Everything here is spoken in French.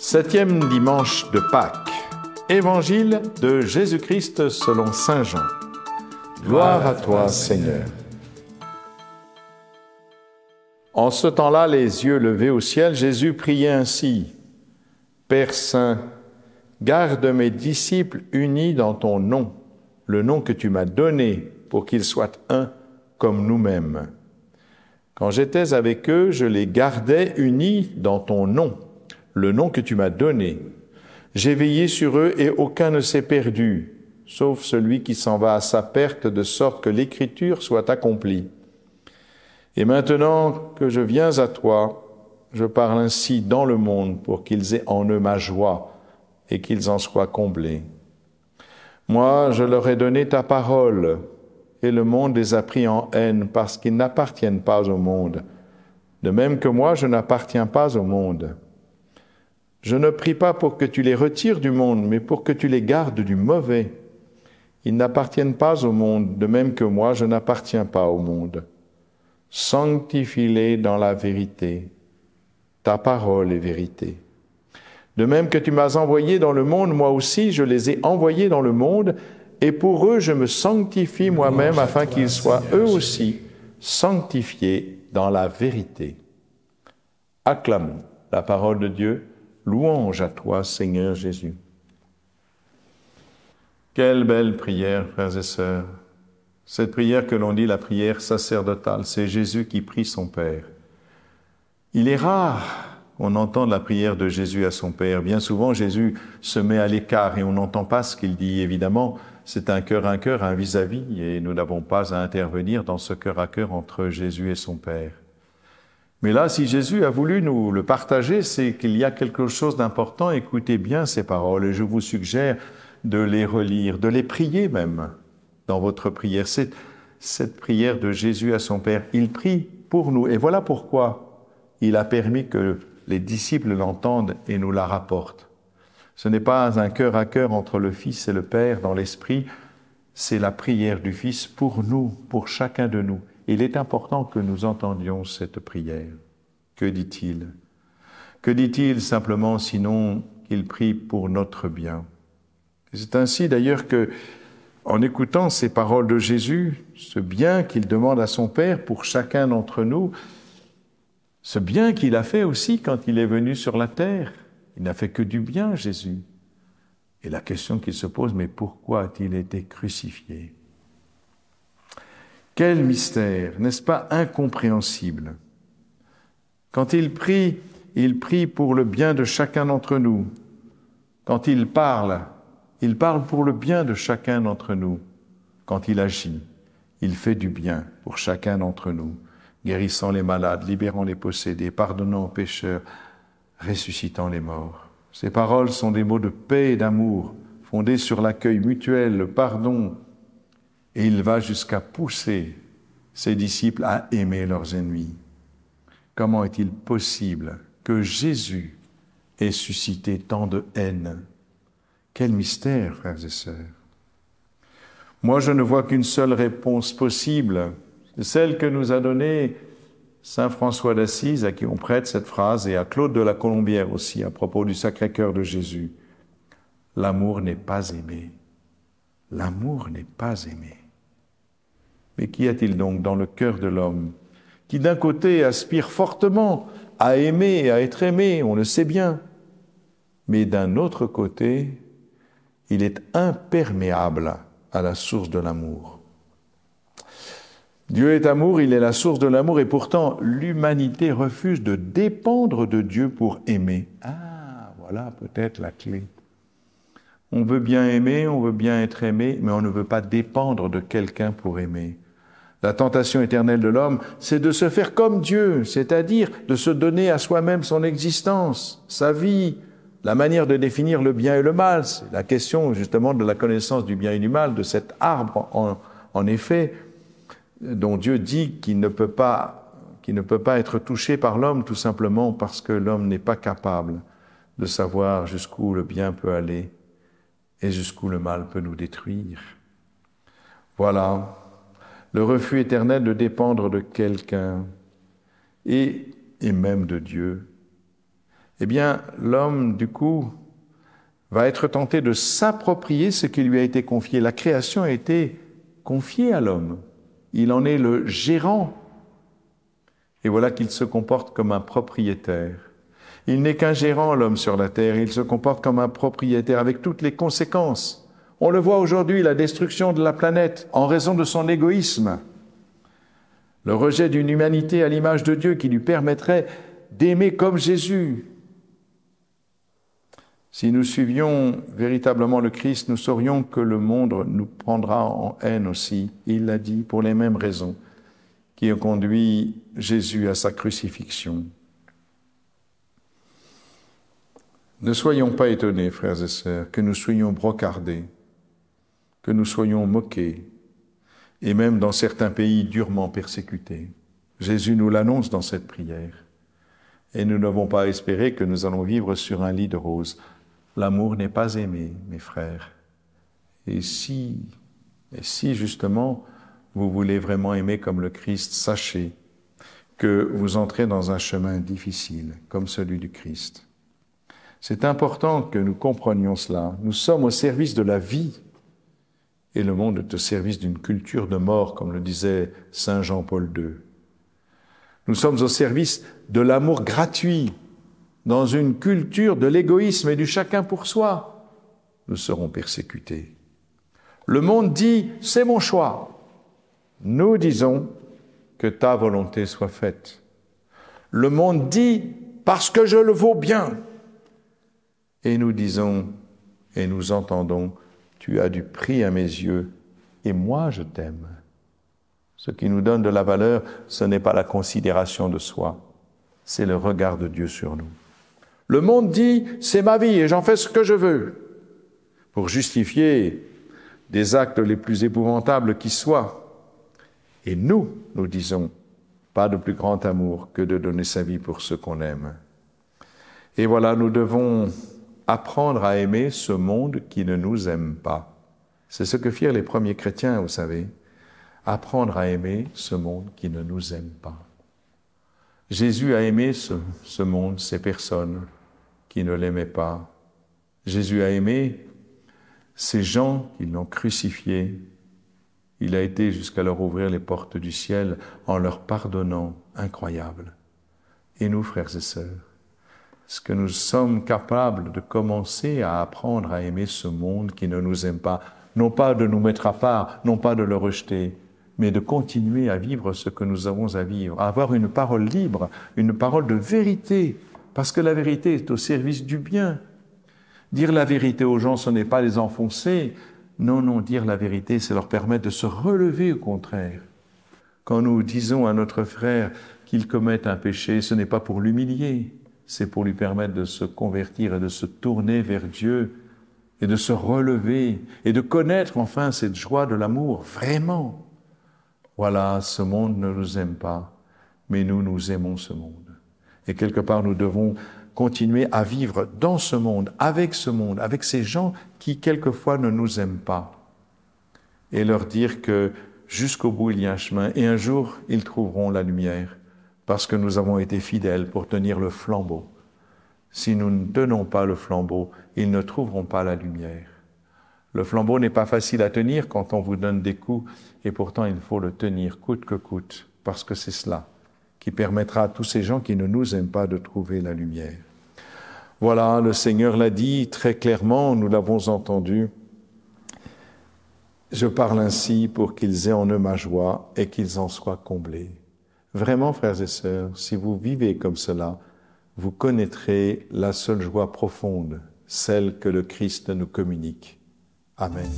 Septième dimanche de Pâques. Évangile de Jésus-Christ selon saint Jean. Gloire à toi, Seigneur. En ce temps-là, les yeux levés au ciel, Jésus priait ainsi. Père Saint, garde mes disciples unis dans ton nom, le nom que tu m'as donné pour qu'ils soient un comme nous-mêmes. Quand j'étais avec eux, je les gardais unis dans ton nom, le nom que tu m'as donné. J'ai veillé sur eux et aucun ne s'est perdu, sauf celui qui s'en va à sa perte, de sorte que l'Écriture soit accomplie. Et maintenant que je viens à toi, je parle ainsi dans le monde pour qu'ils aient en eux ma joie et qu'ils en soient comblés. Moi, je leur ai donné ta parole, et le monde les a pris en haine parce qu'ils n'appartiennent pas au monde. De même que moi, je n'appartiens pas au monde. Je ne prie pas pour que tu les retires du monde, mais pour que tu les gardes du mauvais. Ils n'appartiennent pas au monde, de même que moi, je n'appartiens pas au monde. Sanctifie-les dans la vérité. Ta parole est vérité. De même que tu m'as envoyé dans le monde, moi aussi, je les ai envoyés dans le monde, et pour eux, je me sanctifie moi-même afin qu'ils soient eux aussi sanctifiés dans la vérité. Acclamons la parole de Dieu. Louange à toi, Seigneur Jésus. Quelle belle prière, frères et sœurs. Cette prière que l'on dit la prière sacerdotale, c'est Jésus qui prie son Père. Il est rare qu'on entende la prière de Jésus à son Père. Bien souvent, Jésus se met à l'écart et on n'entend pas ce qu'il dit. Évidemment, c'est un cœur, un vis-à-vis, et nous n'avons pas à intervenir dans ce cœur à cœur entre Jésus et son Père. Mais là, si Jésus a voulu nous le partager, c'est qu'il y a quelque chose d'important. Écoutez bien ces paroles et je vous suggère de les relire, de les prier même dans votre prière. C'est cette prière de Jésus à son Père. Il prie pour nous et voilà pourquoi il a permis que les disciples l'entendent et nous la rapportent. Ce n'est pas un cœur à cœur entre le Fils et le Père dans l'Esprit, c'est la prière du Fils pour nous, pour chacun de nous. Il est important que nous entendions cette prière. Que dit-il? Que dit-il simplement sinon qu'il prie pour notre bien? C'est ainsi d'ailleurs que, en écoutant ces paroles de Jésus, ce bien qu'il demande à son Père pour chacun d'entre nous, ce bien qu'il a fait aussi quand il est venu sur la terre, il n'a fait que du bien, Jésus. Et la question qu'il se pose, mais pourquoi a-t-il été crucifié? Quel mystère, n'est-ce pas incompréhensible? Quand il prie pour le bien de chacun d'entre nous. Quand il parle pour le bien de chacun d'entre nous. Quand il agit, il fait du bien pour chacun d'entre nous, guérissant les malades, libérant les possédés, pardonnant aux pécheurs, ressuscitant les morts. Ces paroles sont des mots de paix et d'amour, fondés sur l'accueil mutuel, le pardon, et il va jusqu'à pousser ses disciples à aimer leurs ennemis. Comment est-il possible que Jésus ait suscité tant de haine? Quel mystère, frères et sœurs! Moi, je ne vois qu'une seule réponse possible, c'est celle que nous a donnée saint François d'Assise, à qui on prête cette phrase, et à Claude de la Colombière aussi, à propos du Sacré-Cœur de Jésus. L'amour n'est pas aimé. L'amour n'est pas aimé. Mais qu'y a-t-il donc dans le cœur de l'homme qui d'un côté aspire fortement à aimer et à être aimé, on le sait bien, mais d'un autre côté, il est imperméable à la source de l'amour. Dieu est amour, il est la source de l'amour, et pourtant l'humanité refuse de dépendre de Dieu pour aimer. Ah, voilà peut-être la clé. On veut bien aimer, on veut bien être aimé, mais on ne veut pas dépendre de quelqu'un pour aimer. La tentation éternelle de l'homme, c'est de se faire comme Dieu, c'est-à-dire de se donner à soi-même son existence, sa vie, la manière de définir le bien et le mal. C'est la question justement de la connaissance du bien et du mal, de cet arbre, en effet, dont Dieu dit qu'il ne peut pas être touché par l'homme, tout simplement parce que l'homme n'est pas capable de savoir jusqu'où le bien peut aller et jusqu'où le mal peut nous détruire. Voilà, le refus éternel de dépendre de quelqu'un et même de Dieu. eh bien, l'homme, du coup, va être tenté de s'approprier ce qui lui a été confié. La création a été confiée à l'homme. Il en est le gérant. Et voilà qu'il se comporte comme un propriétaire. Il n'est qu'un gérant, l'homme sur la terre. Il se comporte comme un propriétaire avec toutes les conséquences. On le voit aujourd'hui, la destruction de la planète en raison de son égoïsme. Le rejet d'une humanité à l'image de Dieu qui lui permettrait d'aimer comme Jésus. Si nous suivions véritablement le Christ, nous saurions que le monde nous prendra en haine aussi. Il l'a dit pour les mêmes raisons qui ont conduit Jésus à sa crucifixion. Ne soyons pas étonnés, frères et sœurs, que nous soyons brocardés, que nous soyons moqués, et même dans certains pays durement persécutés. Jésus nous l'annonce dans cette prière. Et nous n'avons pas espéré que nous allons vivre sur un lit de roses. L'amour n'est pas aimé, mes frères. Et si justement vous voulez vraiment aimer comme le Christ, sachez que vous entrez dans un chemin difficile, comme celui du Christ. C'est important que nous comprenions cela. Nous sommes au service de la vie et le monde est au service d'une culture de mort, comme le disait Saint Jean-Paul II. Nous sommes au service de l'amour gratuit, dans une culture de l'égoïsme et du chacun pour soi. Nous serons persécutés. Le monde dit « c'est mon choix ». Nous disons « que ta volonté soit faite ». Le monde dit « parce que je le vaux bien ». Et nous disons et nous entendons « tu as du prix à mes yeux et moi je t'aime ». Ce qui nous donne de la valeur, ce n'est pas la considération de soi, c'est le regard de Dieu sur nous. Le monde dit « c'est ma vie et j'en fais ce que je veux » pour justifier des actes les plus épouvantables qui soient. Et nous disons « pas de plus grand amour que de donner sa vie pour ceux qu'on aime ». Et voilà, nous devons apprendre à aimer ce monde qui ne nous aime pas. C'est ce que firent les premiers chrétiens, vous savez. Apprendre à aimer ce monde qui ne nous aime pas. Jésus a aimé ce monde, ces personnes qui ne l'aimaient pas. Jésus a aimé ces gens qui l'ont crucifié. Il a été jusqu'à leur ouvrir les portes du ciel en leur pardonnant. Incroyable. Et nous, frères et sœurs, est-ce que nous sommes capables de commencer à apprendre à aimer ce monde qui ne nous aime pas, non pas de nous mettre à part, non pas de le rejeter, mais de continuer à vivre ce que nous avons à vivre, à avoir une parole libre, une parole de vérité, parce que la vérité est au service du bien. Dire la vérité aux gens, ce n'est pas les enfoncer. Non, dire la vérité, c'est leur permettre de se relever au contraire. Quand nous disons à notre frère qu'il commette un péché, ce n'est pas pour l'humilier, c'est pour lui permettre de se convertir et de se tourner vers Dieu et de se relever et de connaître enfin cette joie de l'amour, vraiment. Voilà, ce monde ne nous aime pas, mais nous aimons ce monde. Et quelque part, nous devons continuer à vivre dans ce monde, avec ces gens qui quelquefois ne nous aiment pas. Et leur dire que jusqu'au bout, il y a un chemin et un jour, ils trouveront la lumière parce que nous avons été fidèles pour tenir le flambeau. Si nous ne tenons pas le flambeau, ils ne trouveront pas la lumière. Le flambeau n'est pas facile à tenir quand on vous donne des coups, et pourtant il faut le tenir coûte que coûte, parce que c'est cela qui permettra à tous ces gens qui ne nous aiment pas de trouver la lumière. Voilà, le Seigneur l'a dit très clairement, nous l'avons entendu. Je parle ainsi pour qu'ils aient en eux ma joie et qu'ils en soient comblés. Vraiment, frères et sœurs, si vous vivez comme cela, vous connaîtrez la seule joie profonde, celle que le Christ nous communique. Amen.